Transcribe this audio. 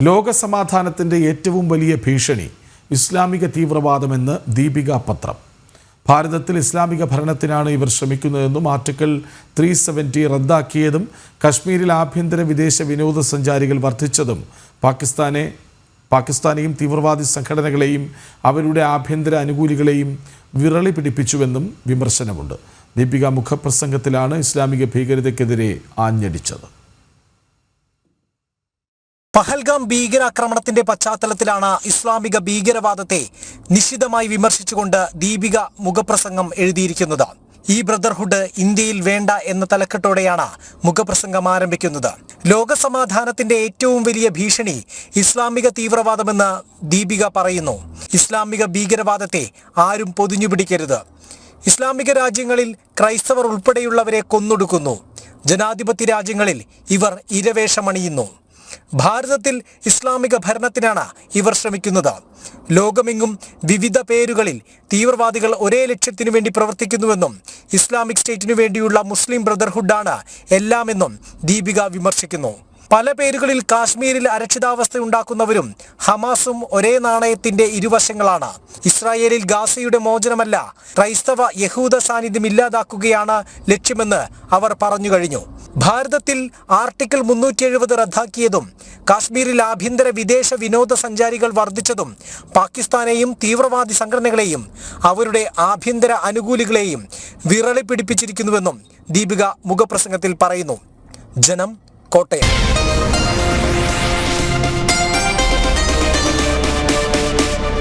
ലോകസമാധാനത്തിൻ്റെ ഏറ്റവും വലിയ ഭീഷണി ഇസ്ലാമിക തീവ്രവാദമെന്ന് ദീപിക പത്രം. ഭാരതത്തിൽ ഇസ്ലാമിക ഭരണത്തിനാണ് ഇവർ ശ്രമിക്കുന്നതെന്നും ആർട്ടിക്കിൾ 370 റദ്ദാക്കിയതും കശ്മീരിൽ ആഭ്യന്തര വിദേശ വിനോദസഞ്ചാരികൾ വർദ്ധിച്ചതും പാകിസ്ഥാനെയും തീവ്രവാദി സംഘടനകളെയും അവരുടെ ആഭ്യന്തര അനുകൂലികളെയും വിറളി പിടിപ്പിച്ചുവെന്നും വിമർശനമുണ്ട്. ദീപിക മുഖപ്രസംഗത്തിലാണ് ഇസ്ലാമിക ഭീകരതയ്ക്കെതിരെ ആഞ്ഞടിച്ചത്. പഹൽഗാം ഭീകരാക്രമണത്തിന്റെ പശ്ചാത്തലത്തിലാണ് ഇസ്ലാമിക ഭീകരവാദത്തെ നിശിതമായി വിമർശിച്ചുകൊണ്ട് ദീപിക മുഖപ്രസംഗം എഴുതിയിരിക്കുന്നത്. ഈ ബ്രദർഹുഡ് ഇന്ത്യയിൽ വേണ്ട എന്ന തലക്കെട്ടോടെയാണ് മുഖപ്രസംഗം ആരംഭിക്കുന്നത്. ലോകസമാധാനത്തിന്റെ ഏറ്റവും വലിയ ഭീഷണി ഇസ്ലാമിക തീവ്രവാദമെന്ന് ദീപിക പറയുന്നു. ഇസ്ലാമിക ഭീകരവാദത്തെ ആരും പൊതിഞ്ഞു പിടിക്കരുത്. ഇസ്ലാമിക രാജ്യങ്ങളിൽ ക്രൈസ്തവർ ഉൾപ്പെടെയുള്ളവരെ കൊന്നൊടുക്കുന്നു. ജനാധിപത്യ രാജ്യങ്ങളിൽ ഇവർ ഇരവേഷമണിയുന്നു. ഭാരതത്തിൽ ഇസ്ലാമിക ഭരണത്തിനാണ് ഇവർ ശ്രമിക്കുന്നത്. ലോകമെങ്ങും വിവിധ പേരുകളിൽ തീവ്രവാദികൾ ഒരേ ലക്ഷ്യത്തിനു വേണ്ടി പ്രവർത്തിക്കുന്നുവെന്നും ഇസ്ലാമിക് സ്റ്റേറ്റിനു വേണ്ടിയുള്ള മുസ്ലിം ബ്രദർഹുഡാണ് എല്ലാമെന്നും ദീപിക വിമർശിക്കുന്നു. പല പേരുകളിൽ കാശ്മീരിൽ അരക്ഷിതാവസ്ഥ ഉണ്ടാക്കുന്നവരും ഹമാസും ഒരേ നാണയത്തിന്റെ ഇരുവശങ്ങളാണ്. ഇസ്രായേലിൽ ഗാസയുടെ മോചനമല്ല, ക്രൈസ്തവ യഹൂദ സാന്നിധ്യം ഇല്ലാതാക്കുകയാണ് ലക്ഷ്യമെന്ന് അവർ പറഞ്ഞു കഴിഞ്ഞു. ഭാരതത്തിൽ ആർട്ടിക്കിൾ 370 റദ്ദാക്കിയതും കാശ്മീരിൽ ആഭ്യന്തര വിദേശ വിനോദസഞ്ചാരികൾ വർദ്ധിച്ചതും പാകിസ്ഥാനെയും തീവ്രവാദി സംഘടനകളെയും അവരുടെ ആഭ്യന്തര അനുകൂലികളെയും വിറളി പിടിപ്പിച്ചിരിക്കുന്നുവെന്നും ദീപിക മുഖപ്രസംഗത്തിൽ പറയുന്നു. ജനം, കോട്ടയം.